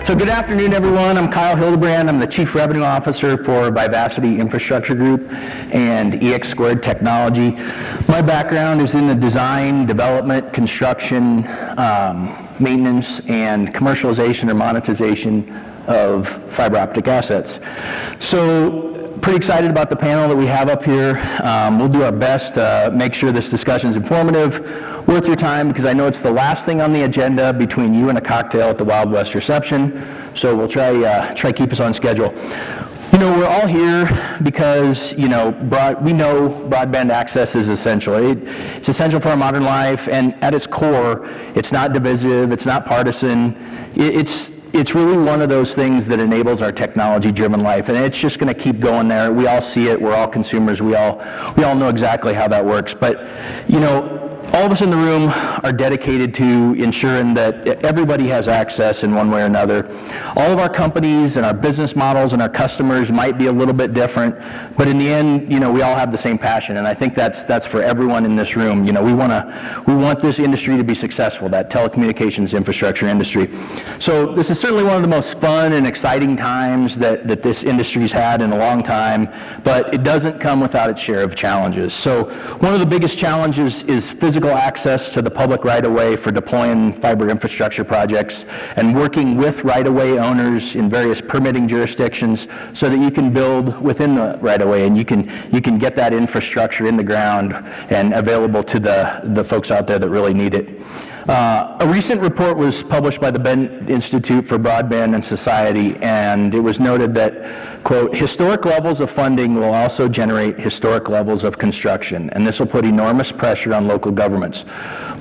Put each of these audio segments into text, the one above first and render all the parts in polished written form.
So good afternoon, everyone. I'm Kyle Hildebrand. I'm the Chief Revenue Officer for Vivacity Infrastructure Group and EX2 Technology. My background is in the design, development, construction, maintenance, and commercialization or monetization of fiber optic assets. So pretty excited about the panel that we have up here. We'll do our best to make sure this discussion is informative, worth your time, because I know it's the last thing on the agenda between you and a cocktail at the Wild West reception. So we'll try keep us on schedule. You know, we're all here because, you know, we know broadband access is essential. It's essential for our modern life, and at its core, it's not divisive, it's not partisan. It's really one of those things that enables our technology-driven life, and it's just going to keep going there. We all see it. We're all consumers. We all know exactly how that works. But, you know, all of us in the room are dedicated to ensuring that everybody has access in one way or another. All of our companies and our business models and our customers might be a little bit different, but in the end, you know, we all have the same passion, and I think that's for everyone in this room. You know, we want this industry to be successful, that telecommunications infrastructure industry. So this is certainly one of the most fun and exciting times that this industry's had in a long time, but it doesn't come without its share of challenges. So one of the biggest challenges is physical access to the public right-of-way for deploying fiber infrastructure projects and working with right-of-way owners in various permitting jurisdictions so that you can build within the right-of-way and you can get that infrastructure in the ground and available to the folks out there that really need it. A recent report was published by the Bent Institute for Broadband and Society, and it was noted that, quote, historic levels of funding will also generate historic levels of construction, and this will put enormous pressure on local governments.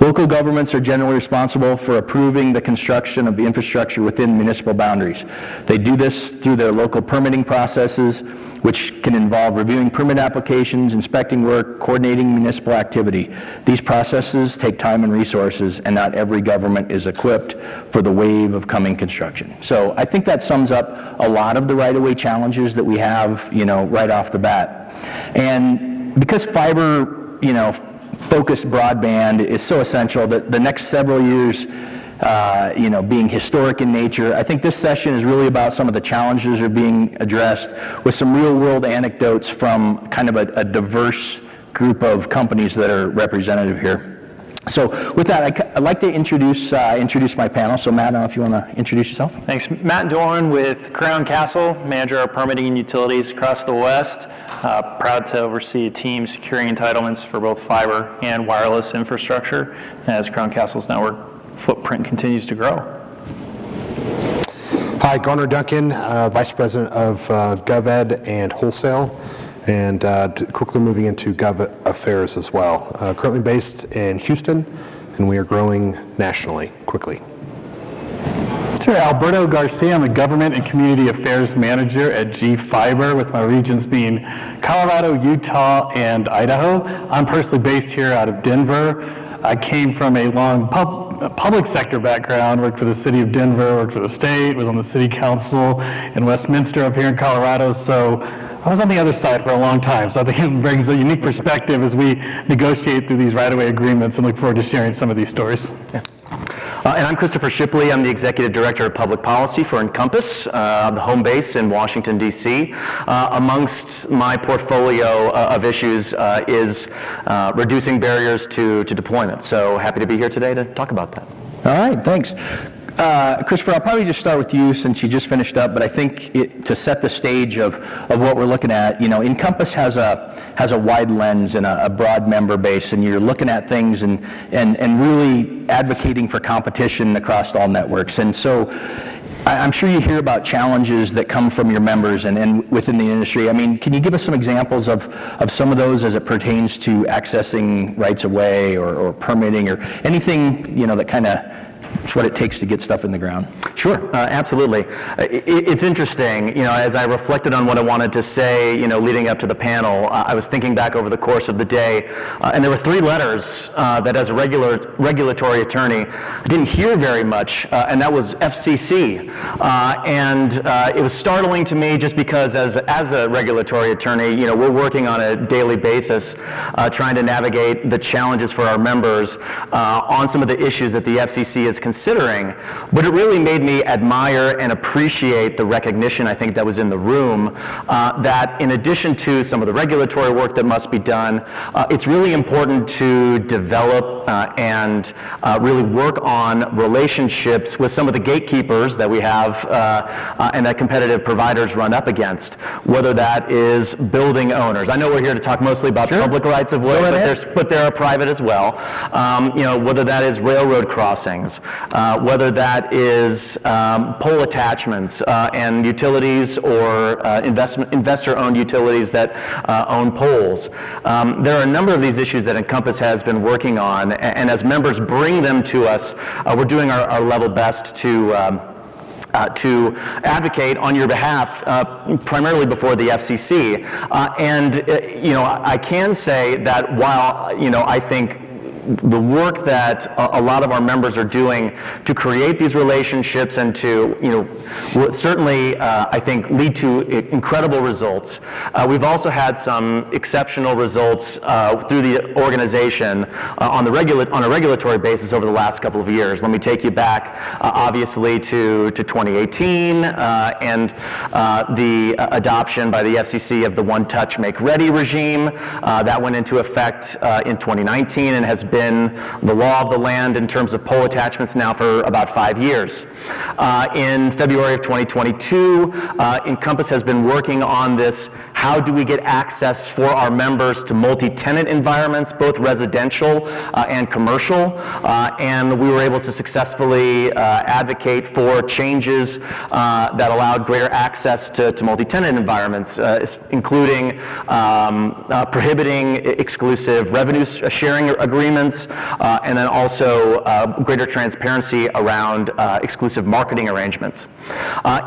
Local governments are generally responsible for approving the construction of the infrastructure within municipal boundaries. They do this through their local permitting processes, which can involve reviewing permit applications, inspecting work, coordinating municipal activity. These processes take time and resources, and not every government is equipped for the wave of coming construction. So I think that sums up a lot of the right-of-way challenges that we have, you know, right off the bat. And because fiber, you know, focused broadband is so essential that the next several years, you know, being historic in nature, I think this session is really about some of the challenges that are being addressed with some real-world anecdotes from kind of a diverse group of companies that are representative here. So with that, I'd like to introduce my panel. So Matt, I don't know if you want to introduce yourself. Thanks. Matt Doran with Crown Castle, manager of permitting and utilities across the West. Proud to oversee a team securing entitlements for both fiber and wireless infrastructure as Crown Castle's network footprint continues to grow. Hi, Garner Duncan, Vice President of GovEd and Wholesale, and quickly moving into Gov Affairs as well. Currently based in Houston, and we are growing nationally quickly. Sure, Alberto Garcia, I'm the Government and Community Affairs Manager at G-Fiber, with my regions being Colorado, Utah, and Idaho. I'm personally based here out of Denver. I came from a long public sector background, worked for the city of Denver, worked for the state, was on the city council in Westminster up here in Colorado, so I was on the other side for a long time, so I think it brings a unique perspective as we negotiate through these right-of-way agreements, and look forward to sharing some of these stories. Yeah. And I'm Christopher Shipley. I'm the Executive Director of Public Policy for INCOMPAS, the home base in Washington, D.C. Amongst my portfolio of issues is reducing barriers to deployment. So happy to be here today to talk about that. All right, thanks. Christopher, I'll probably just start with you since you just finished up, but I think to set the stage of what we're looking at, you know, INCOMPAS has a wide lens and a broad member base, and you're looking at things and really advocating for competition across all networks. And so I'm sure you hear about challenges that come from your members and within the industry. I mean, can you give us some examples of some of those as it pertains to accessing rights of way or permitting or anything, you know, that kind of it's what it takes to get stuff in the ground? Sure, absolutely. It's interesting, you know, as I reflected on what I wanted to say, you know, leading up to the panel, I was thinking back over the course of the day, and there were 3 letters that as a regulatory attorney, I didn't hear very much, and that was FCC. And it was startling to me just because as a regulatory attorney, you know, we're working on a daily basis trying to navigate the challenges for our members on some of the issues that the FCC is considering, but it really made me admire and appreciate the recognition, I think, that was in the room, that in addition to some of the regulatory work that must be done, it's really important to develop and really work on relationships with some of the gatekeepers that we have and that competitive providers run up against, whether that is building owners. I know we're here to talk mostly about public rights of way, but there are private as well. Whether that is railroad crossings, whether that is pole attachments and utilities or investor-owned utilities that own poles. There are a number of these issues that Encompass has been working on, and as members bring them to us, we're doing our level best to advocate on your behalf, primarily before the FCC. I can say that while, I think the work that a lot of our members are doing to create these relationships and to, certainly, I think, lead to incredible results. We've also had some exceptional results through the organization on a regulatory basis over the last couple of years. Let me take you back, obviously, to 2018 and the adoption by the FCC of the One Touch Make Ready regime. That went into effect in 2019 and has been the law of the land in terms of pole attachments now for about 5 years. In February of 2022, Encompass has been working on this, how do we get access for our members to multi-tenant environments, both residential and commercial, and we were able to successfully advocate for changes that allowed greater access to multi-tenant environments, including prohibiting exclusive revenue sharing agreements, and then also greater transparency around exclusive marketing arrangements.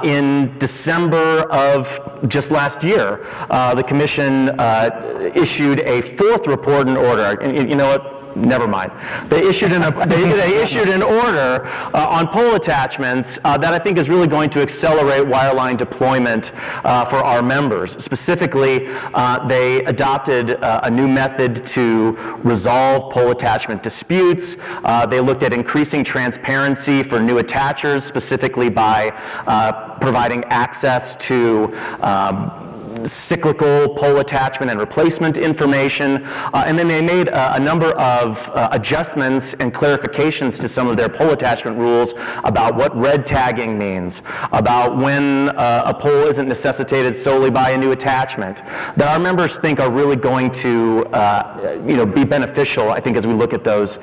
In December of just last year, the Commission issued a fourth report and order. And you know what? Never mind. They issued an order on pole attachments that I think is really going to accelerate wireline deployment for our members. Specifically, they adopted a new method to resolve pole attachment disputes. They looked at increasing transparency for new attachers, specifically by providing access to cyclical pole attachment and replacement information, and then they made a number of adjustments and clarifications to some of their pole attachment rules about what red tagging means, about when a pole isn't necessitated solely by a new attachment, that our members think are really going to be beneficial, I think, as we look at those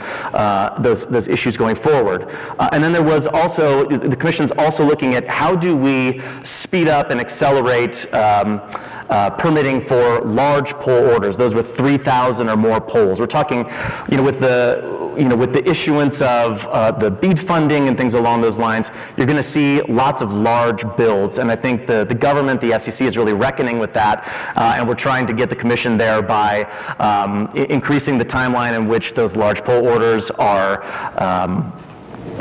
issues going forward. And then there was also, the Commission's also looking at how do we speed up and accelerate permitting for large pole orders, those with 3,000 or more poles. We're talking, with the issuance of the BEAD funding and things along those lines, you're going to see lots of large builds, and I think the government, the FCC, is really reckoning with that, and we're trying to get the Commission there by increasing the timeline in which those large pole orders are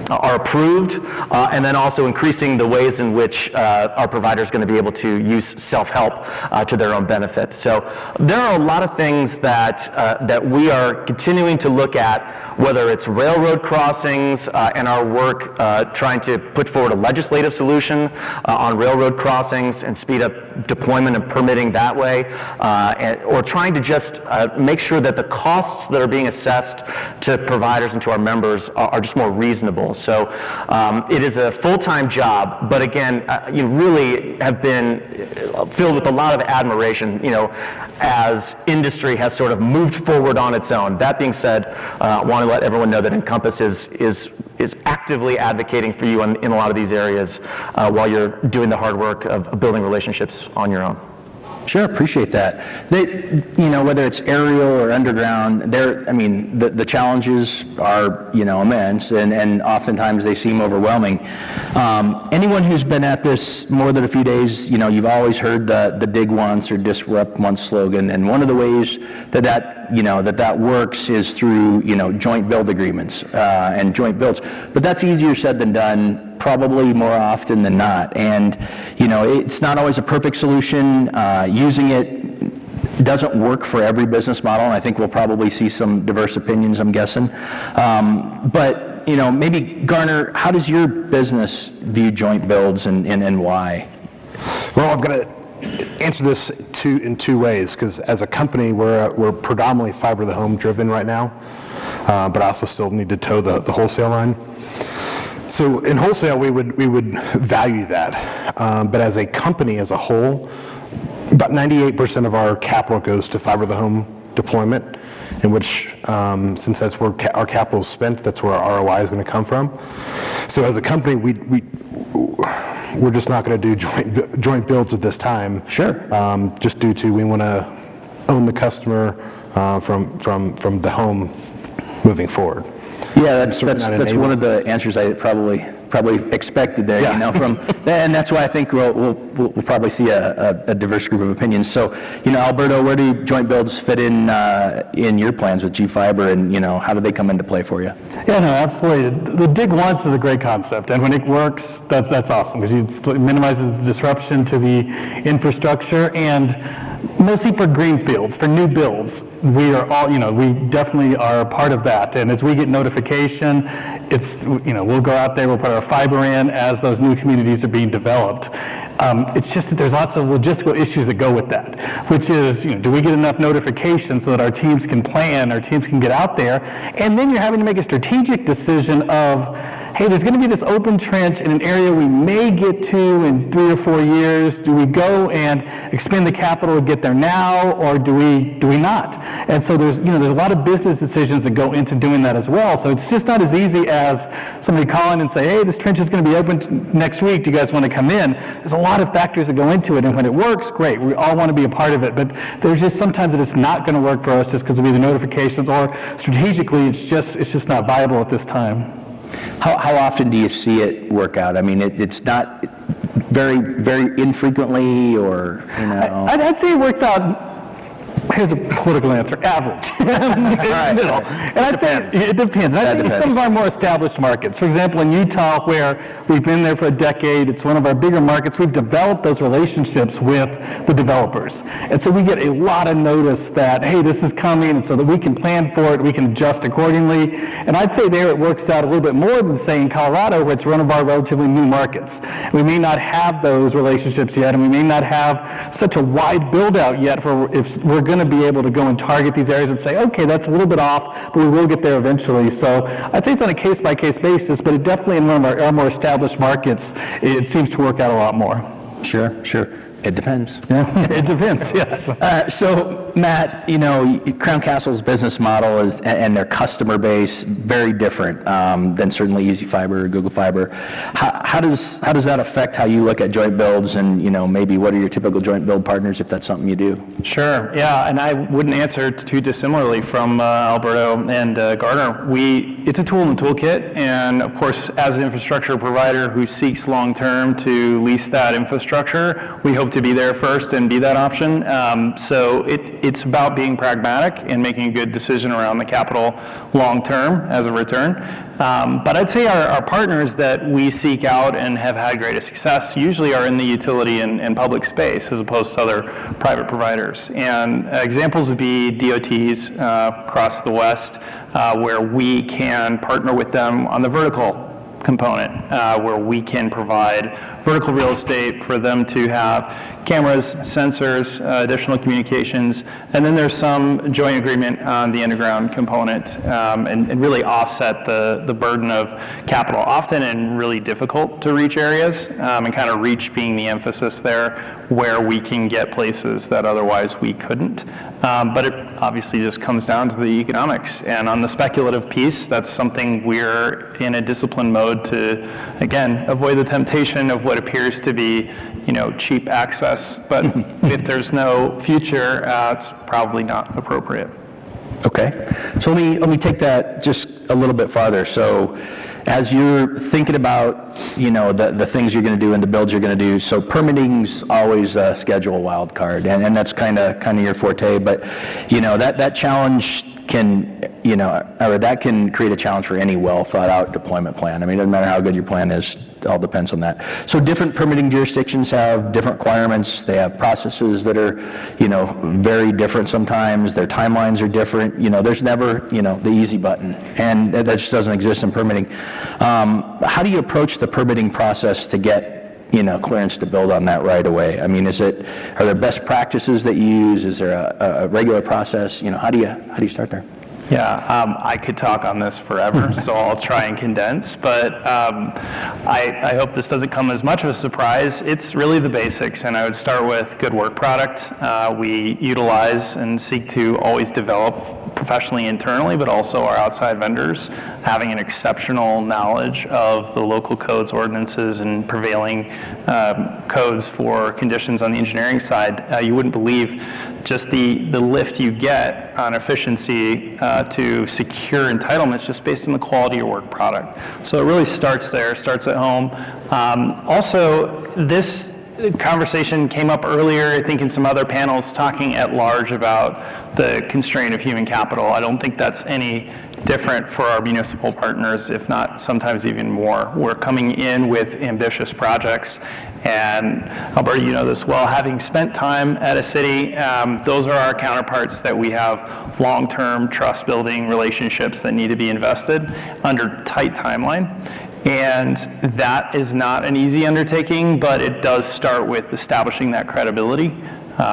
approved, and then also increasing the ways in which our provider is going to be able to use self-help to their own benefit. So there are a lot of things that we are continuing to look at, whether it's railroad crossings and our work trying to put forward a legislative solution on railroad crossings and speed up deployment and permitting that way, or trying to just make sure that the costs that are being assessed to providers and to our members are just more reasonable. So it is a full-time job, but again, you really have been filled with a lot of admiration, as industry has sort of moved forward on its own. That being said, I want to let everyone know that Encompass is actively advocating for you in a lot of these areas while you're doing the hard work of building relationships on your own. Sure, appreciate that. Whether it's aerial or underground, the challenges are, immense, and oftentimes they seem overwhelming. Anyone who's been at this more than a few days, you've always heard the dig once or disrupt once slogan, and one of the ways that works is through, joint build agreements and joint builds. But that's easier said than done, probably more often than not. And, it's not always a perfect solution. Using it doesn't work for every business model, and I think we'll probably see some diverse opinions, I'm guessing. But but, maybe Garner, how does your business view joint builds and why? Well, I've got to answer this in two ways, because as a company, we're predominantly fiber to the home driven right now, but I also still need to toe the wholesale line. So in wholesale, we would value that, but as a company as a whole, about 98% of our capital goes to fiber to the home deployment, in which, since that's where our capital is spent, that's where our ROI is going to come from. So as a company, we're just not going to do joint builds at this time. Sure. Just due to we want to own the customer from the home moving forward. Yeah, that's one of the answers I probably expected there, from, and that's why I think we'll probably see a diverse group of opinions. So, Alberto, where do joint builds fit in your plans with G-Fiber, and how do they come into play for you? Yeah, no, absolutely. The dig once is a great concept, and when it works, that's awesome, because it minimizes the disruption to the infrastructure, and mostly for greenfields, for new builds, we are all, we definitely are a part of that. And as we get notification, it's, we'll go out there, we'll put our fiber in as those new communities are being developed. It's just that there's lots of logistical issues that go with that, which is, do we get enough notification so that our teams can plan, our teams can get out there? And then you're having to make a strategic decision of, hey, there's going to be this open trench in an area we may get to in 3 or 4 years. Do we go and expend the capital to get there now, or do we not? And so there's a lot of business decisions that go into doing that as well. So it's just not as easy as somebody calling and say, hey, this trench is going to be open next week. Do you guys want to come in? There's a lot of factors that go into it, and when it works, great. We all want to be a part of it, but there's just sometimes that it's not going to work for us just because of either notifications or strategically it's just not viable at this time. How often do you see it work out? I mean, it's not very, very infrequently, or, I'd say it works out. Here's a political answer: average. Right. Middle. And I'd say it depends. And I think in some of our more established markets, for example, in Utah, where we've been there for a decade, it's one of our bigger markets. We've developed those relationships with the developers, and so we get a lot of notice that, hey, this is coming, and so that we can plan for it, we can adjust accordingly. And I'd say there it works out a little bit more than, say, in Colorado, where it's one of our relatively new markets. We may not have those relationships yet, and we may not have such a wide build out yet for if we're going to be able to go and target these areas and say, okay, that's a little bit off, but we will get there eventually. So I'd say it's on a case-by-case basis, but it definitely in one of our more established markets, it seems to work out a lot more. Sure. It depends. Yeah, it depends, yes. So, Matt, Crown Castle's business model is, and their customer base, very different than certainly Easy Fiber or Google Fiber. How does that affect how you look at joint builds, and maybe what are your typical joint build partners, if that's something you do? Sure, yeah, and I wouldn't answer too dissimilarly from Alberto and Garner. It's a tool in the toolkit, and of course, as an infrastructure provider who seeks long-term to lease that infrastructure, we hope to be there first and be that option. So it's about being pragmatic and making a good decision around the capital long-term as a return. But I'd say our partners that we seek out and have had greatest success usually are in the utility and public space as opposed to other private providers. And examples would be DOTs across the West, where we can partner with them on the vertical component, where we can provide vertical real estate for them to have cameras, sensors, additional communications, and then there's some joint agreement on the underground component, and really offset the burden of capital, often in really difficult to reach areas, and kind of reach being the emphasis there, where we can get places that otherwise we couldn't. But it obviously just comes down to the economics. And on the speculative piece, that's something we're in a disciplined mode to, again, avoid the temptation of what appears to be, cheap access. But if there's no future, it's probably not appropriate. Okay, so let me take that just a little bit farther. So as you're thinking about, the things you're going to do and the builds you're going to do, so permitting's always a schedule wild card, and that's kind of your forte, but, that challenge can, or that can create a challenge for any well thought out deployment plan. I mean, it doesn't matter how good your plan is, all depends on that. So different permitting jurisdictions have different requirements. They have processes that are, very different sometimes. Their timelines are different. There's never, the easy button, and that just doesn't exist in permitting. How do you approach the permitting process to get clearance to build on that right away? I mean, are there best practices that you use? Is there a regular process? How do you start there? Yeah, I could talk on this forever, so I'll try and condense, but I hope this doesn't come as much of a surprise. It's really the basics, and I would start with good work product. We utilize and seek to always develop professionally internally, but also our outside vendors, having an exceptional knowledge of the local codes, ordinances, and prevailing codes for conditions on the engineering side. You wouldn't believe just the lift you get on efficiency to secure entitlements just based on the quality of work product. So it really starts there, starts at home. Also, this conversation came up earlier, I think in some other panels, talking at large about the constraint of human capital. I don't think that's any different for our municipal partners, if not sometimes even more. We're coming in with ambitious projects, and Alberta, you know this well, having spent time at a city, those are our counterparts that we have long-term trust-building relationships that need to be invested under tight timeline. And that is not an easy undertaking, but it does start with establishing that credibility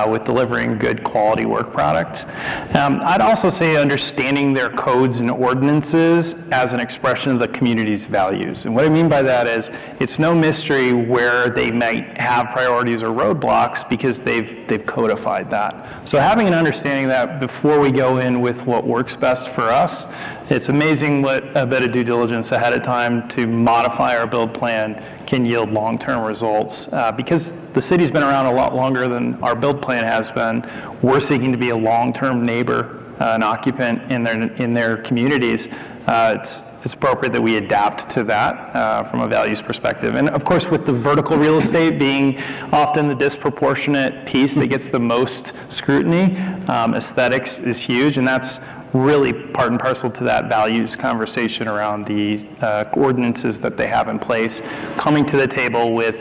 with delivering good quality work product. I'd also say understanding their codes and ordinances as an expression of the community's values. And what I mean by that is it's no mystery where they might have priorities or roadblocks because they've codified that. So having an understanding of that before we go in with what works best for us, it's amazing what a bit of due diligence ahead of time to modify our build plan can yield long-term results. Because the city's been around a lot longer than our build plan has been, we're seeking to be a long-term neighbor, an occupant in their communities. It's appropriate that we adapt to that from a values perspective. And of course, with the vertical real estate being often the disproportionate piece that gets the most scrutiny, aesthetics is huge, and that's really part and parcel to that values conversation around the ordinances that they have in place, coming to the table with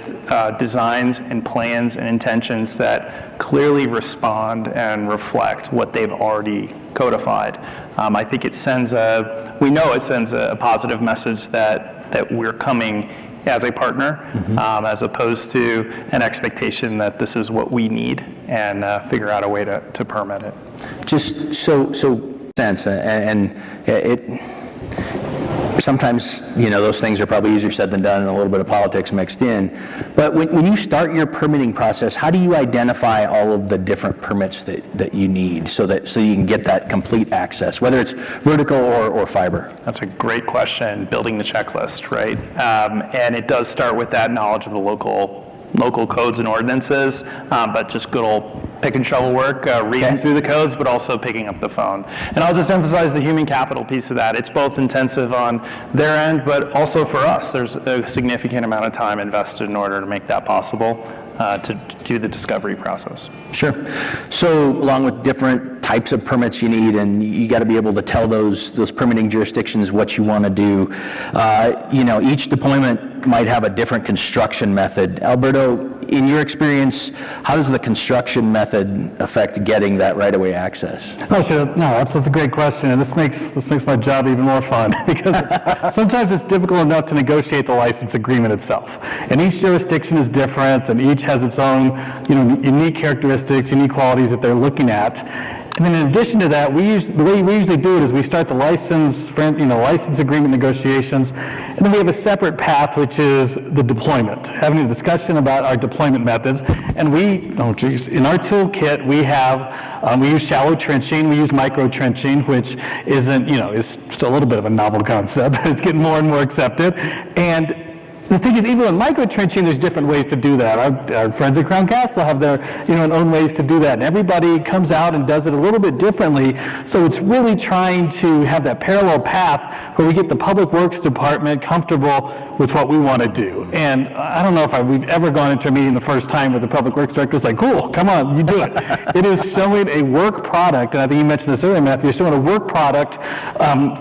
designs and plans and intentions that clearly respond and reflect what they've already codified. I think it sends we know it sends a positive message that we're coming as a partner, as opposed to an expectation that this is what we need and figure out a way to permit it. Just so sense, and it sometimes those things are probably easier said than done, and a little bit of politics mixed in. But when you start your permitting process, how do you identify all of the different permits that you need so you can get that complete access, whether it's vertical or fiber? That's a great question. Building the checklist, right? And it does start with that knowledge of the local codes and ordinances, but just good old pick and shovel work, reading through the codes, but also picking up the phone. And I'll just emphasize the human capital piece of that. It's both intensive on their end, but also for us. There's a significant amount of time invested in order to make that possible, to do the discovery process. Sure. So along with different types of permits you need, and you got to be able to tell those permitting jurisdictions what you want to do. Each deployment might have a different construction method. Alberto, in your experience, how does the construction method affect getting that right-of-way access? Oh, sure. No, that's a great question, and this makes my job even more fun because sometimes it's difficult enough to negotiate the license agreement itself, and each jurisdiction is different, and each has its own, unique characteristics, unique qualities that they're looking at. And then in addition to that, the way we usually do it is we start the license agreement negotiations, and then we have a separate path, which is the deployment, having a discussion about our deployment methods. And in our toolkit, we use shallow trenching, we use micro trenching, which isn't, is still a little bit of a novel concept, but it's getting more and more accepted. And the thing is, even with micro-trenching, there's different ways to do that. Our friends at Crown Castle have their own ways to do that, and everybody comes out and does it a little bit differently. So it's really trying to have that parallel path where we get the Public Works Department comfortable with what we want to do. And I don't know if we've ever gone into a meeting the first time where the Public Works Director is like, cool, come on, you do it. It is showing a work product, and I think you mentioned this earlier, Matthew, showing a work product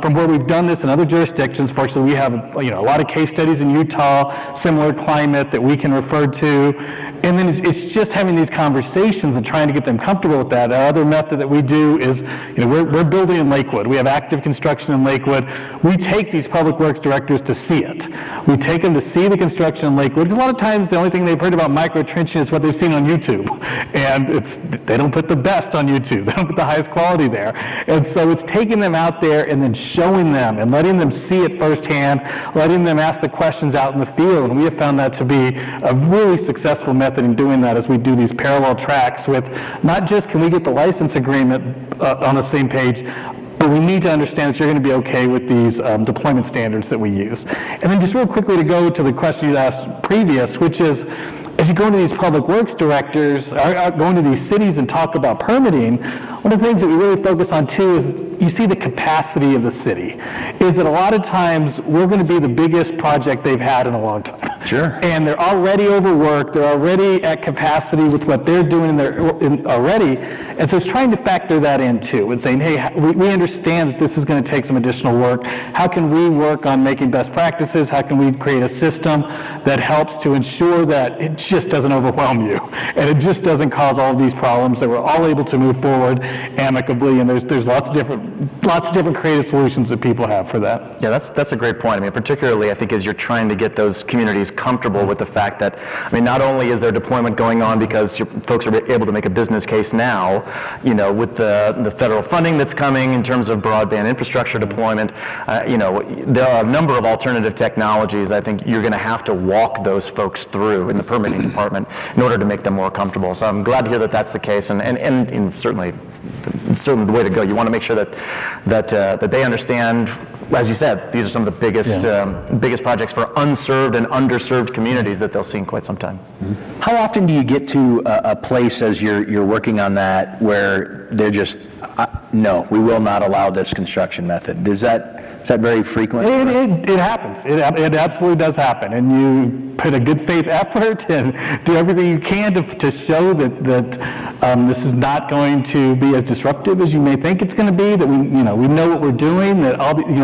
from where we've done this in other jurisdictions. Fortunately, we have a lot of case studies in Utah, Utah, similar climate that we can refer to. And then it's just having these conversations and trying to get them comfortable with that. Our other method that we do is, we're building in Lakewood. We have active construction in Lakewood. We take these public works directors to see it. We take them to see the construction in Lakewood, because a lot of times the only thing they've heard about micro trenching is what they've seen on YouTube. And they don't put the best on YouTube. They don't put the highest quality there. And so it's taking them out there and then showing them and letting them see it firsthand, letting them ask the questions out in the field. And we have found that to be a really successful method in doing that, as we do these parallel tracks with not just can we get the license agreement on the same page, but we need to understand that you're going to be okay with these deployment standards that we use. And then just real quickly to go to the question you asked previous, which is, as you go into these public works directors, or go into these cities and talk about permitting, one of the things that we really focus on too is you see the capacity of the city. Is that a lot of times we're going to be the biggest project they've had in a long time. Sure. And they're already overworked, they're already at capacity with what they're doing already. And so it's trying to factor that in too, and saying, hey, we understand that this is going to take some additional work. How can we work on making best practices? How can we create a system that helps to ensure that it just doesn't overwhelm you and it just doesn't cause all of these problems, that we're all able to move forward amicably? And there's lots of different creative solutions that people have for that. Yeah, that's a great point. I mean, particularly I think as you're trying to get those communities comfortable with the fact that, I mean, not only is there deployment going on because your folks are able to make a business case now, with the federal funding that's coming in terms of broadband infrastructure deployment, there are a number of alternative technologies I think you're going to have to walk those folks through in the permitting department in order to make them more comfortable. So I'm glad to hear that that's the case, and certainly the way to go. You want to make sure that they understand, as you said, these are some of the biggest projects for unserved and underserved communities that they'll see in quite some time. How often do you get to a place as you're working on that where they're just, no, we will not allow this construction method? Is that very frequent? It happens. It absolutely does happen. And you put a good faith effort and do everything you can to show that this is not going to be as disruptive as you may think it's going to be, that we know what we're doing, that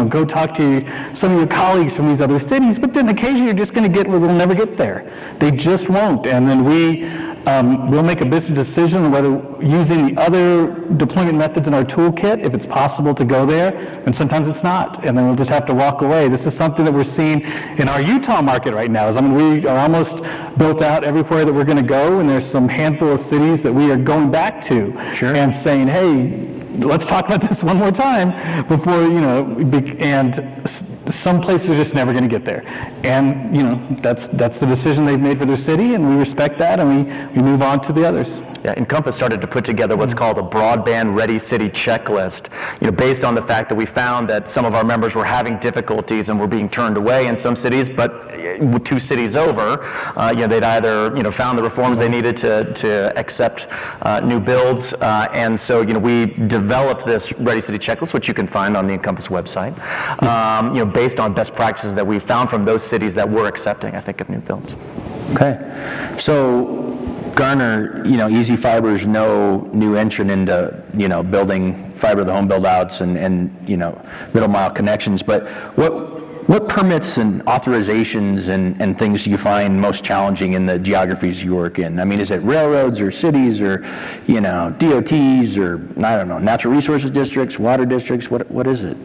go talk to some of your colleagues from these other cities, but then occasionally you're just going to get where they'll never get there. They just won't. And then we'll make a business decision whether using the other deployment methods in our toolkit, if it's possible to go there, and sometimes it's not, and then we'll just have to walk away. This is something that we're seeing in our Utah market right now. We are almost built out everywhere that we're going to go, and there's some handful of cities that we are going back to. Sure. And saying, hey, let's talk about this one more time before, and some places are just never going to get there. And, that's the decision they've made for their city, and we respect that, and we move on to the others. Yeah, INCOMPAS started to put together what's called a broadband ready city checklist, based on the fact that we found that some of our members were having difficulties and were being turned away in some cities, but 2 cities over, they'd either, found the reforms they needed to accept new builds, and so, we developed this ready city checklist, which you can find on the INCOMPAS website, based on best practices that we found from those cities that were accepting, I think, of new builds. Okay. So, Garner, Easy Fiber is no new entrant into, building fiber to the home build outs and middle mile connections, but what permits and authorizations and things do you find most challenging in the geographies you work in? I mean, is it railroads or cities or, DOTs or, I don't know, natural resources districts, water districts? What is it?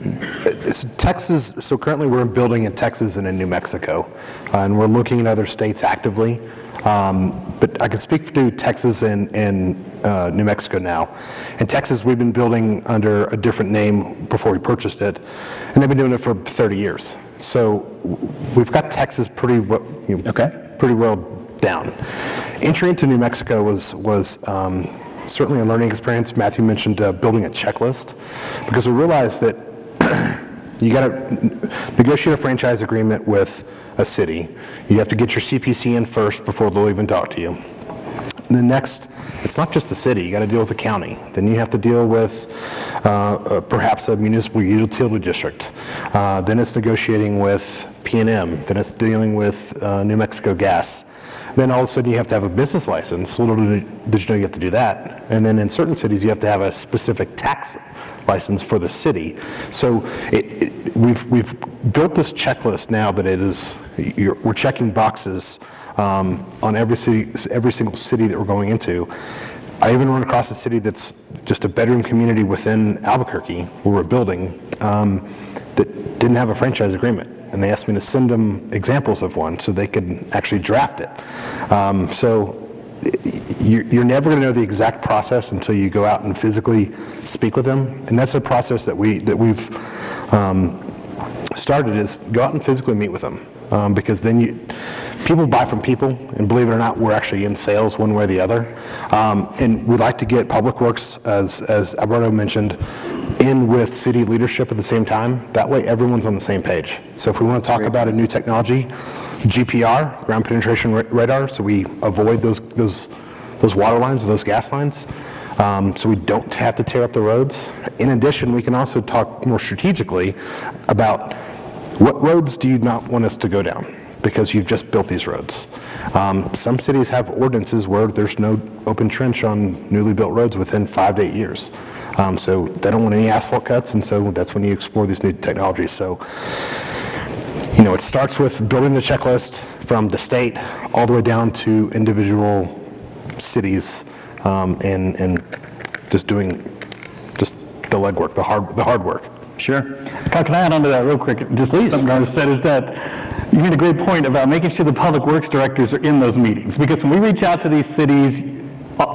It's Texas. So currently we're building in Texas and in New Mexico, and we're looking at other states actively. But I can speak to Texas and New Mexico now. In Texas, we've been building under a different name before we purchased it, and they've been doing it for 30 years. So we've got Texas pretty well down. Entry into New Mexico was certainly a learning experience. Matthew mentioned building a checklist, because we realized that you got to negotiate a franchise agreement with a city. You have to get your CPC in first before they'll even talk to you. And the next, it's not just the city. You got to deal with the county. Then you have to deal with perhaps a municipal utility district. Then it's negotiating with P&M. Then it's dealing with New Mexico Gas. Then all of a sudden you have to have a business license. Little did you know you have to do that. And then in certain cities you have to have a specific tax license for the city. So we've built this checklist now that we're checking boxes on every single city that we're going into. I even run across a city that's just a bedroom community within Albuquerque, where we're building, that didn't have a franchise agreement. And they asked me to send them examples of one so they could actually draft it. So you're never going to know the exact process until you go out and physically speak with them. And that's a process that we've started, is go out and physically meet with them. Because then people buy from people, and believe it or not, we're actually in sales one way or the other. And we'd like to get Public Works, as Alberto mentioned, in with city leadership at the same time. That way everyone's on the same page. So if we want to talk about a new technology, GPR, ground penetration radar, so we avoid those water lines or those gas lines, so we don't have to tear up the roads. In addition, we can also talk more strategically about what roads do you not want us to go down, because you've just built these roads. Some cities have ordinances where there's no open trench on newly built roads within 5 to 8 years. So they don't want any asphalt cuts, and so that's when you explore these new technologies. So, it starts with building the checklist from the state all the way down to individual cities, and just doing just the legwork, the hard work. Sure. Kyle, can I add on to that real quick? Just something I said is that you made a great point about making sure the public works directors are in those meetings. Because when we reach out to these cities,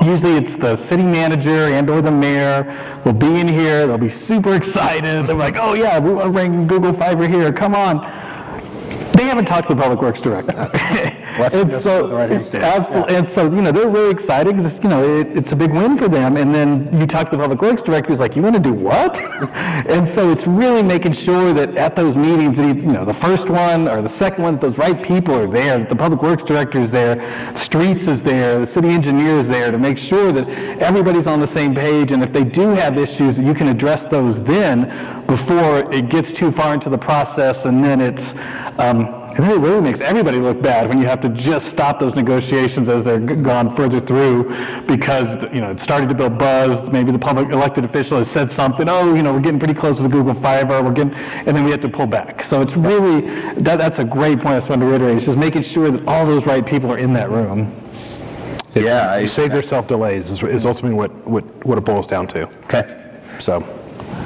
usually it's the city manager and or the mayor will be in here, they'll be super excited, they're like, oh yeah, we want to bring Google Fiber here, come on. They haven't talked to the public works director. Absolutely. And so, they're really excited because, it's a big win for them. And then you talk to the public works director, who's like, you want to do what? And so it's really making sure that at those meetings, the first one or the second one, that those right people are there, that the public works director is there, streets is there, the city engineer is there, to make sure that everybody's on the same page. And if they do have issues, you can address those then before it gets too far into the process, and then it's it really makes everybody look bad when you have to just stop those negotiations as they're gone further through, because it started to build buzz. Maybe the public elected official has said something. Oh, we're getting pretty close to the Google Fiber. And then we have to pull back. So it's really that's a great point I just wanted to reiterate. It's just making sure that all those right people are in that room. Yeah. You save yourself delays is ultimately what it boils down to. Okay. So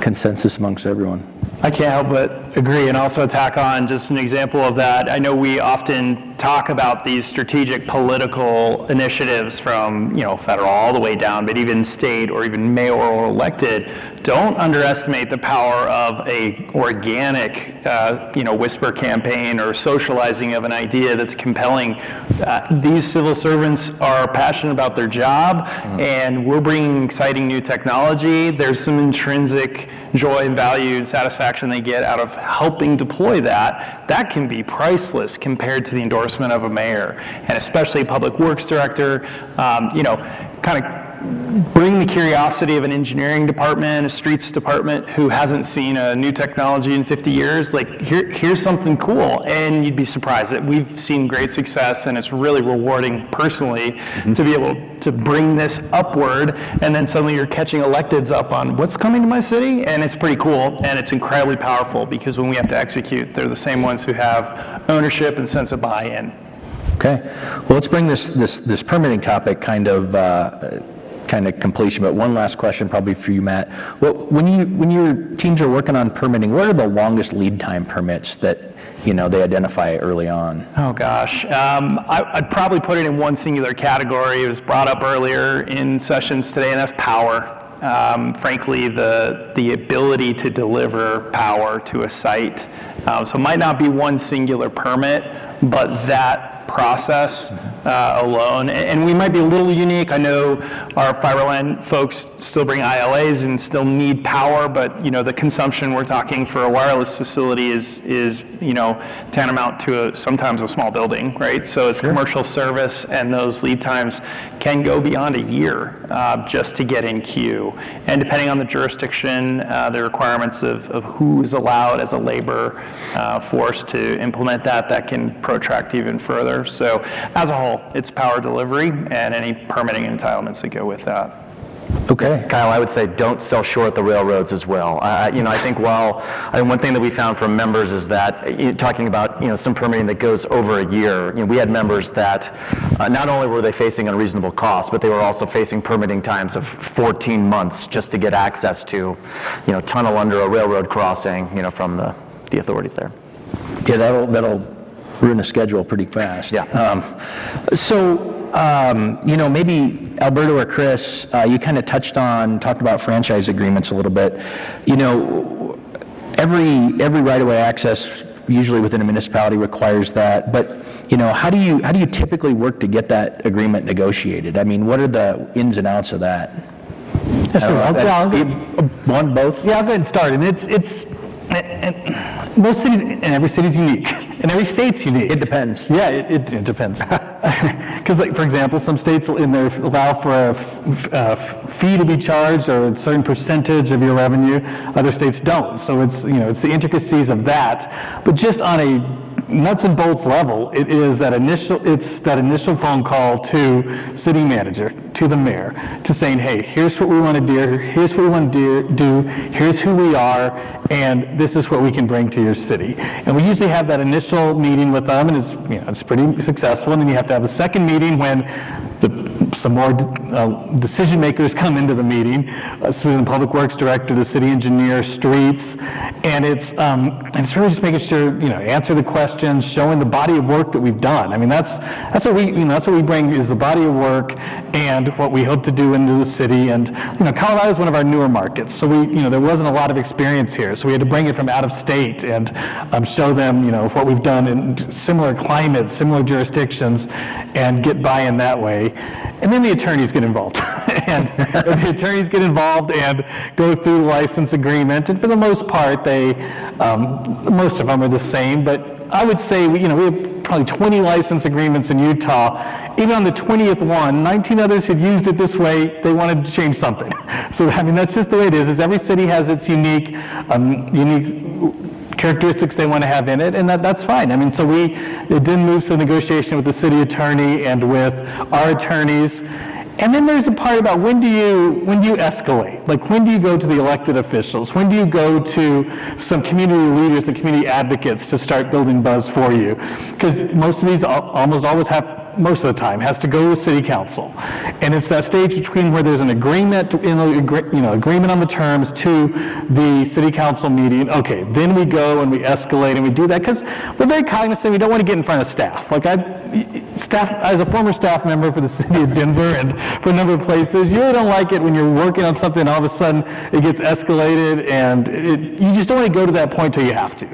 Consensus amongst everyone. I can't help but agree, and also tack on just an example of that. I know we often talk about these strategic political initiatives from, federal all the way down, but even state or even mayoral elected. Don't underestimate the power of a organic, whisper campaign or socializing of an idea that's compelling. These civil servants are passionate about their job, and we're bringing exciting new technology. There's some intrinsic joy and value and satisfaction they get out of helping deploy that. That can be priceless compared to the endorsement of a mayor, and especially a public works director. Kind of bring the curiosity of an engineering department, a streets department who hasn't seen a new technology in 50 years. Like, here's something cool, and you'd be surprised that we've seen great success, and it's really rewarding personally to be able to bring this upward, and then suddenly you're catching electeds up on what's coming to my city, and it's pretty cool, and it's incredibly powerful, because when we have to execute, they're the same ones who have ownership and sense of buy-in. Okay. Well, let's bring this permitting topic kind of completion, but one last question probably for you, Matt. Well, when your teams are working on permitting, what are the longest lead time permits that they identify early on? Oh gosh, I'd probably put it in one singular category. It was brought up earlier in sessions today, and that's power. Frankly, the ability to deliver power to a site. So it might not be one singular permit, but that process alone. And we might be a little unique. I know our Fiberland folks still bring ILAs and still need power, but the consumption we're talking for a wireless facility is tantamount to sometimes a small building, right? So it's commercial service, and those lead times can go beyond a year just to get in queue. And depending on the jurisdiction, the requirements of who is allowed as a labor force to implement that can protract even further. serve. So as a whole, it's power delivery and any permitting entitlements that go with that. Okay. Kyle, I would say don't sell short the railroads as well. I think one thing that we found from members is that, talking about, some permitting that goes over a year, we had members that not only were they facing unreasonable costs, but they were also facing permitting times of 14 months just to get access to, tunnel under a railroad crossing, from the authorities there. Yeah, that'll ruin the schedule pretty fast. Yeah. Maybe Alberto or Chris, you kind of talked about franchise agreements a little bit. Every right-of-way access, usually within a municipality, requires that. But how do you typically work to get that agreement negotiated? I mean, what are the ins and outs of that? One, both. Yeah, I'll go ahead and start. And most cities, and every city's unique, and every state's unique. It depends. Yeah, it depends. Because, for example, some states in there allow for a fee to be charged or a certain percentage of your revenue. Other states don't. So it's the intricacies of that. But just on a nuts and bolts level, it's that initial phone call to city manager, to the mayor, to saying, hey, here's what we want to do, here's what we want to do, here's who we are, and this is what we can bring to your city. And we usually have that initial meeting with them, and it's pretty successful. And then you have to have a second meeting when some more decision makers come into the meeting, so the public works director, the city engineer, streets, and it's really just making sure, answer the questions, showing the body of work that we've done. I mean, that's what we bring, is the body of work and what we hope to do into the city. And Colorado is one of our newer markets, so there wasn't a lot of experience here, so we had to bring it from out of state and show them what we've done in similar climates, similar jurisdictions, and get buy-in that way. And then the attorneys get involved. And the attorneys get involved and go through the license agreement. And for the most part, most of them are the same. But I would say we have probably 20 license agreements in Utah. Even on the 20th one, 19 others had used it this way. They wanted to change something. So that's just the way it is every city has its unique characteristics they want to have in it, and that's fine. I mean, so it didn't move to negotiation with the city attorney and with our attorneys. And then there's the part about when do you escalate? Like, when do you go to the elected officials? When do you go to some community leaders and community advocates to start building buzz for you? Because most of these almost always most of the time has to go to city council, and it's that stage between where there's an agreement, agreement on the terms to the city council meeting. Okay, then we go and we escalate and we do that because we're very cognizant. We don't want to get in front of staff. Like as a former staff member for the city of Denver and for a number of places, you really don't like it when you're working on something and all of a sudden it gets escalated, and you just don't want to go to that point till you have to.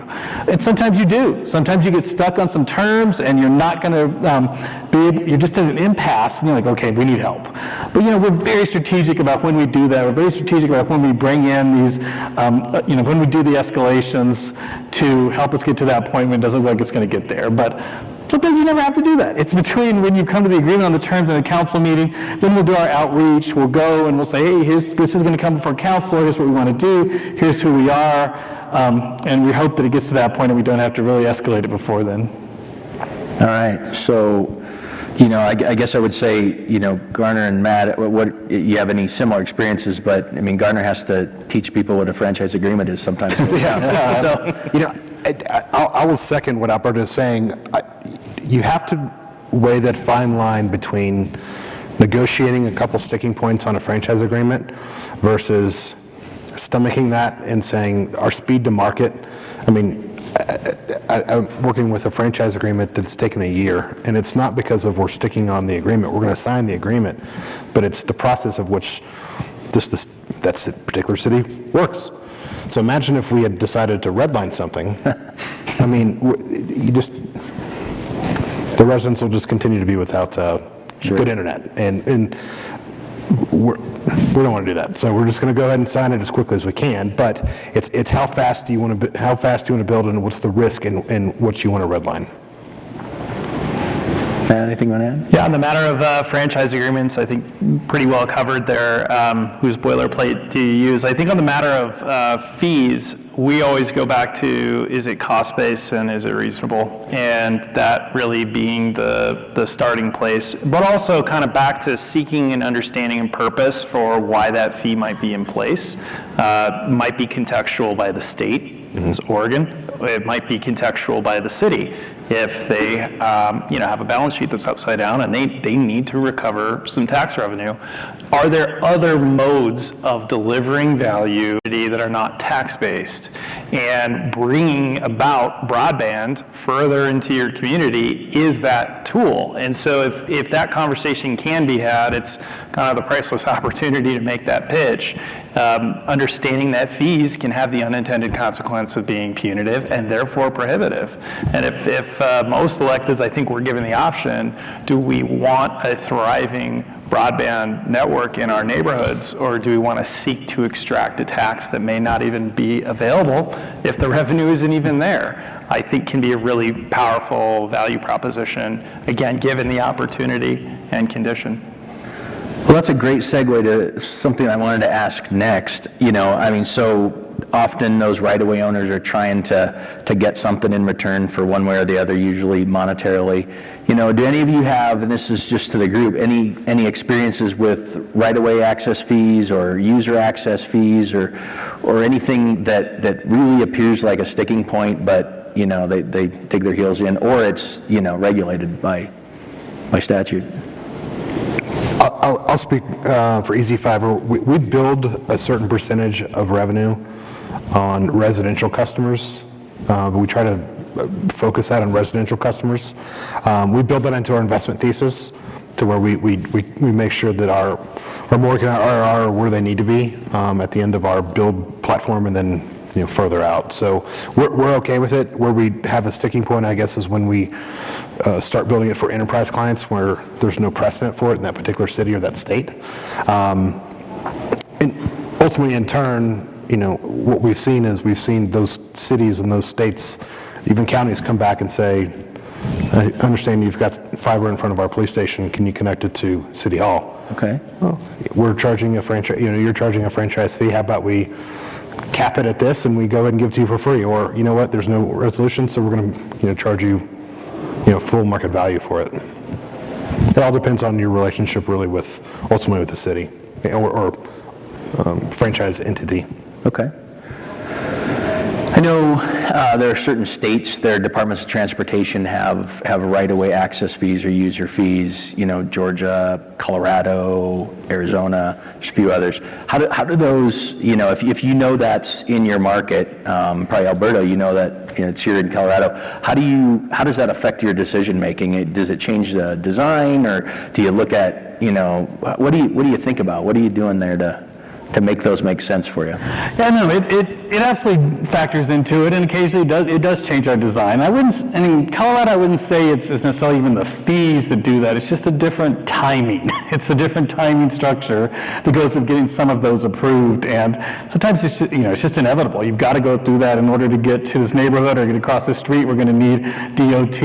And sometimes you do. Sometimes you get stuck on some terms and you're not going to you're just at an impasse, and you're like, okay, we need help. But we're very strategic about when we do that. We're very strategic about when we bring in these, when we do the escalations to help us get to that point when it doesn't look like it's going to get there. But sometimes you never have to do that. It's between when you come to the agreement on the terms in a council meeting, then we'll do our outreach, we'll go and we'll say, hey, this is going to come before council, here's what we want to do, here's who we are, and we hope that it gets to that point and we don't have to really escalate it before then. All right, so I guess I would say, Garner and Matt, what you have any similar experiences, but I mean, Garner has to teach people what a franchise agreement is sometimes. I will second what Alberto is saying. You have to weigh that fine line between negotiating a couple sticking points on a franchise agreement versus stomaching that and saying our speed to market. I mean, I'm working with a franchise agreement that's taken a year, and it's not because of we're sticking on the agreement. We're going to sign the agreement, but it's the process of which that particular city works. So imagine if we had decided to redline something. I mean, the residents will just continue to be without good internet, and we don't want to do that. So we're just going to go ahead and sign it as quickly as we can. But it's how fast do you want to build, and what's the risk, and what you want to redline. Anything you want to add? Yeah, on the matter of franchise agreements, I think pretty well covered there. Whose boilerplate do you use? I think on the matter of fees, we always go back to, is it cost-based and is it reasonable? And that really being the starting place, but also kind of back to seeking an understanding and purpose for why that fee might be in place. Might be contextual by the state, if it's Oregon. It might be contextual by the city if they have a balance sheet that's upside down and they need to recover some tax revenue. Are there other modes of delivering value that are not tax-based and bringing about broadband further into your community is that tool? And so if that conversation can be had, it's kind of the priceless opportunity to make that pitch. Understanding that fees can have the unintended consequence of being punitive and therefore prohibitive. And if most electeds, I think, were given the option, do we want a thriving broadband network in our neighborhoods, or do we want to seek to extract a tax that may not even be available if the revenue isn't even there? I think can be a really powerful value proposition, again, given the opportunity and condition. Well, that's a great segue to something I wanted to ask next. So often those right-of-way owners are trying to get something in return for one way or the other, usually monetarily. Do any of you have, and this is just to the group, any experiences with right-of-way access fees or user access fees or anything that really appears like a sticking point, but they dig their heels in, or it's regulated by statute? I'll speak for Easy Fiber. We build a certain percentage of revenue on residential customers, but we try to focus that on residential customers. We build that into our investment thesis to where we make sure that our mortgage and our IRR are where they need to be at the end of our build platform and then further out. So we're okay with it. Where we have a sticking point, I guess, is when we start building it for enterprise clients where there's no precedent for it in that particular city or that state. And ultimately, in turn, what we've seen is those cities and those states, even counties, come back and say, I understand you've got fiber in front of our police station. Can you connect it to City Hall? Okay. Well, we're charging a franchise. You're charging a franchise fee. How about we cap it at this and we go ahead and give it to you for free? Or there's no resolution, so we're going to charge you full market value for it. It all depends on your relationship really ultimately with the city or franchise entity. Okay. I know there are certain states, their departments of transportation have right-of-way access fees or user fees. Georgia, Colorado, Arizona, there's a few others. How do those? If that's in your market, probably Alberta, that it's here in Colorado. How does that affect your decision making? Does it change the design, or do you look at what do you think about? What are you doing there to make those make sense for you? Yeah, no, it absolutely factors into it, and occasionally it does change our design. Colorado, I wouldn't say it's necessarily even the fees that do that. It's just a different timing. It's a different timing structure that goes with getting some of those approved, and sometimes it's just inevitable. You've got to go through that in order to get to this neighborhood or get across the street. We're going to need DOT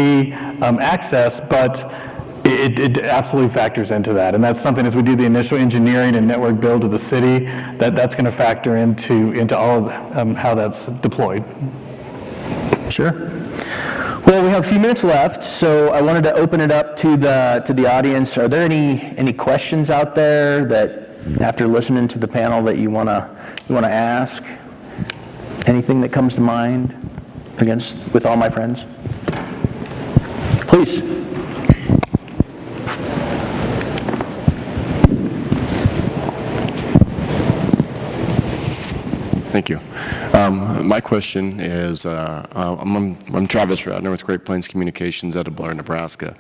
access, but it absolutely factors into that, and that's something as we do the initial engineering and network build of the city, that's going to factor into all of how that's deployed. Sure. Well, we have a few minutes left, so I wanted to open it up to the audience. Are there any questions out there that, after listening to the panel, that you want to ask? Anything that comes to mind with all my friends? Please. Thank you. My question is, I'm Travis Radner with Great Plains Communications out of Blair, Nebraska,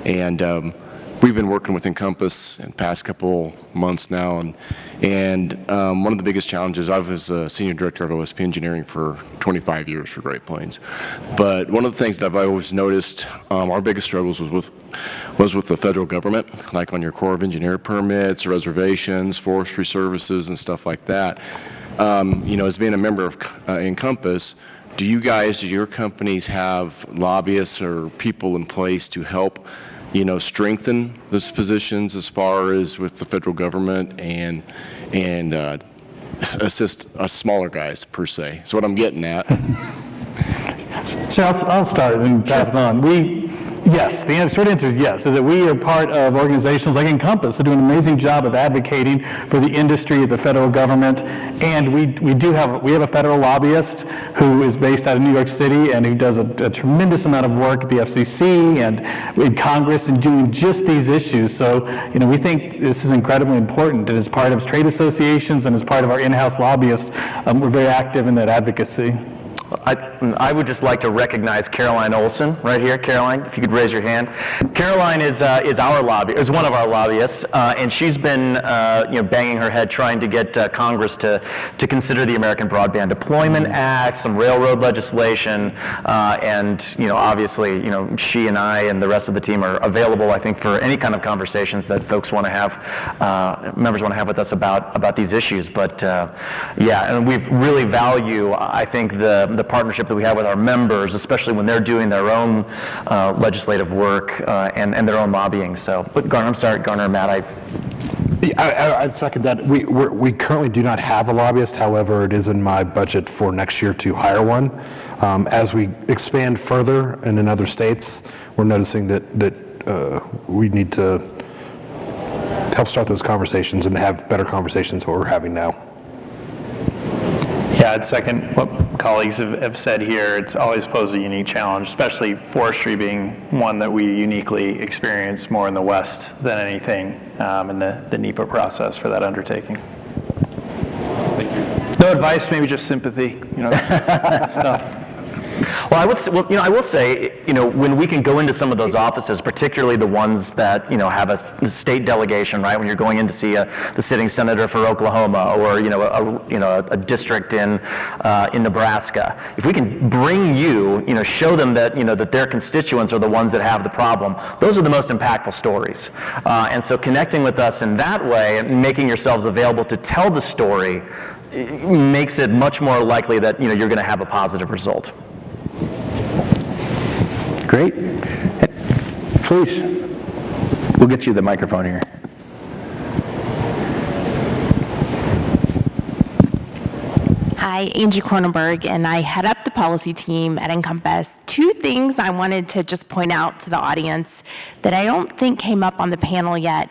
and we've been working with INCOMPAS in the past couple months now, and one of the biggest challenges, I was a senior director of OSP engineering for 25 years for Great Plains, but one of the things that I've always noticed, our biggest struggles was with the federal government, like on your Corps of Engineer permits, reservations, forestry services, and stuff like that. As being a member of INCOMPAS, do your companies have lobbyists or people in place to help strengthen those positions as far as with the federal government and assist us smaller guys, per se. That's what I'm getting at. So I'll start and pass it on. Yes, the short answer is yes, is that we are part of organizations like INCOMPAS that do an amazing job of advocating for the industry, the federal government, and we have a federal lobbyist who is based out of New York City and who does a tremendous amount of work at the FCC and in Congress and doing just these issues. So, we think this is incredibly important, and as part of trade associations and as part of our in-house lobbyists, we're very active in that advocacy. I would just like to recognize Caroline Olson right here. Caroline, if you could raise your hand. Caroline is one of our lobbyists, and she's been banging her head trying to get Congress to consider the American Broadband Deployment Act, some railroad legislation, and obviously she and I and the rest of the team are available, I think, for any kind of conversations that folks want to have, members want to have with us about these issues. But yeah, and we really value, I think, the partnership that we have with our members, especially when they're doing their own legislative work and their own lobbying. So, but Garner, Matt, I'd second that. We currently do not have a lobbyist. However, it is in my budget for next year to hire one. As we expand further and in other states, we're noticing that we need to help start those conversations and have better conversations than what we're having now. Yeah, I'd second what colleagues have said here. It's always posed a unique challenge, especially forestry being one that we uniquely experience more in the West than anything in the NEPA process for that undertaking. Thank you. No advice, maybe just sympathy, that stuff. Well, I will say, when we can go into some of those offices, particularly the ones that, have a state delegation, right? When you're going in to see the sitting senator for Oklahoma or, a district in Nebraska, if we can bring show them that, that their constituents are the ones that have the problem, those are the most impactful stories. And so connecting with us in that way and making yourselves available to tell the story makes it much more likely that, you're going to have a positive result. Great. Please, we'll get you the microphone here. Hi, Angie Cronenberg, and I head up the policy team at INCOMPAS. Two things I wanted to just point out to the audience that I don't think came up on the panel yet.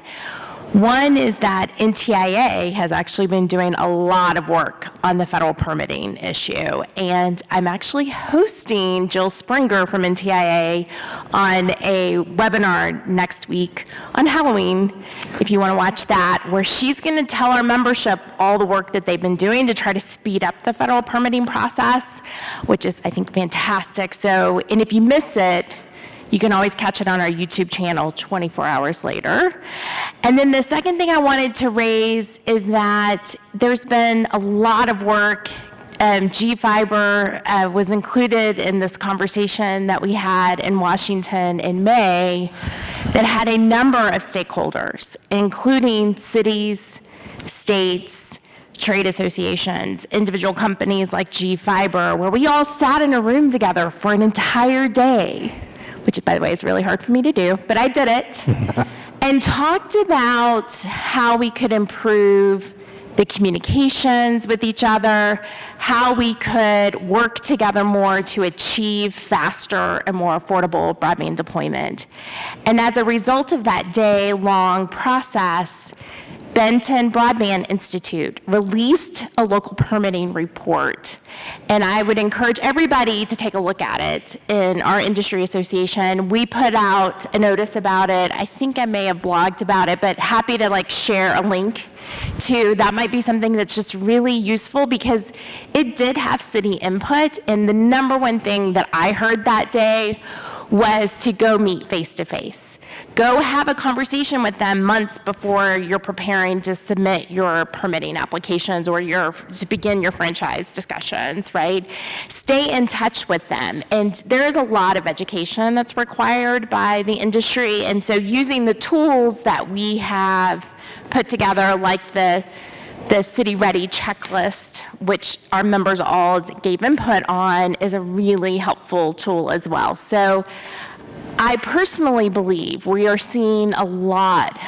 One is that NTIA has actually been doing a lot of work on the federal permitting issue, and I'm actually hosting Jill Springer from NTIA on a webinar next week on Halloween, if you want to watch that, where she's going to tell our membership all the work that they've been doing to try to speed up the federal permitting process, which is, I think, fantastic. So, and if you miss it, you can always catch it on our YouTube channel 24 hours later. And then the second thing I wanted to raise is that there's been a lot of work. G-Fiber was included in this conversation that we had in Washington in May that had a number of stakeholders, including cities, states, trade associations, individual companies like G-Fiber, where we all sat in a room together for an entire day, which, by the way, is really hard for me to do, but I did it, and talked about how we could improve the communications with each other, how we could work together more to achieve faster and more affordable broadband deployment. And as a result of that day-long process, Benton Broadband Institute released a local permitting report, and I would encourage everybody to take a look at it. In our industry association, we put out a notice about it. I think I may have blogged about it, but happy to share a link to. That might be something that's just really useful because it did have city input, and the number one thing that I heard that day was to go meet face-to-face. Go have a conversation with them months before you're preparing to submit your permitting applications or to begin your franchise discussions, right? Stay in touch with them. And there is a lot of education that's required by the industry. And so using the tools that we have put together, like the City Ready checklist, which our members all gave input on, is a really helpful tool as well. So I personally believe we are seeing a lot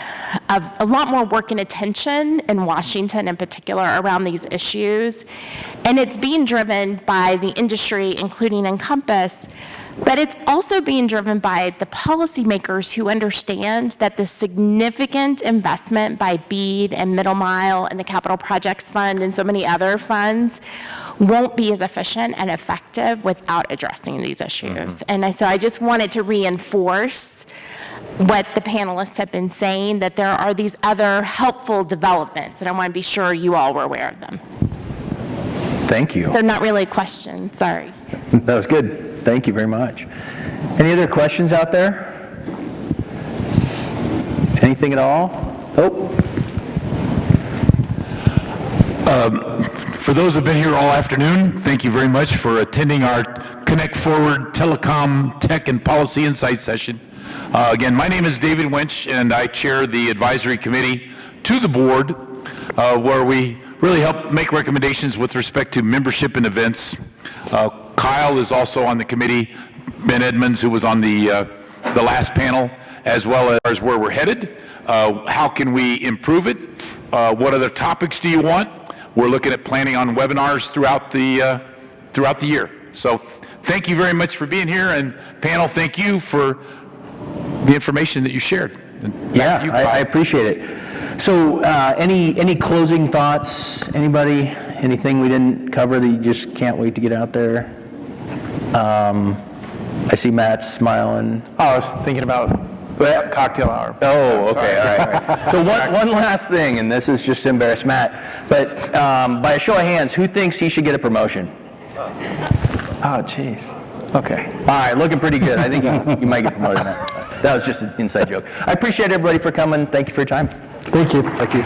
more work and attention in Washington in particular around these issues. And it's being driven by the industry, including Encompass, but it's also being driven by the policymakers who understand that the significant investment by BEAD and Middle Mile and the Capital Projects Fund and so many other funds won't be as efficient and effective without addressing these issues. And so I just wanted to reinforce what the panelists have been saying, that there are these other helpful developments, and I want to be sure you all were aware of them. Thank you. So not really a question, sorry. That was good. Thank you very much. Any other questions out there? Anything at all? Oh. For those who have been here all afternoon, thank you very much for attending our ConnectForward Telecom Tech and Policy Insight session. Again, my name is David Winch, and I chair the advisory committee to the board, where we really help make recommendations with respect to membership and events. Kyle is also on the committee, Ben Edmonds, who was on the last panel, as well as where we're headed. How can we improve it? What other topics do you want? We're looking at planning on webinars throughout the year. So thank you very much for being here, and panel, thank you for the information that you shared. Yeah, I appreciate it. So any closing thoughts? Anybody? Anything we didn't cover that you just can't wait to get out there? I see Matt smiling. Oh, I was thinking about cocktail hour. Oh, okay, all right. So one last thing, and this is just to embarrass Matt, but by a show of hands, who thinks he should get a promotion? Oh, jeez. Okay. All right, looking pretty good. I think you might get promoted. That was just an inside joke. I appreciate everybody for coming. Thank you for your time. Thank you. Thank you.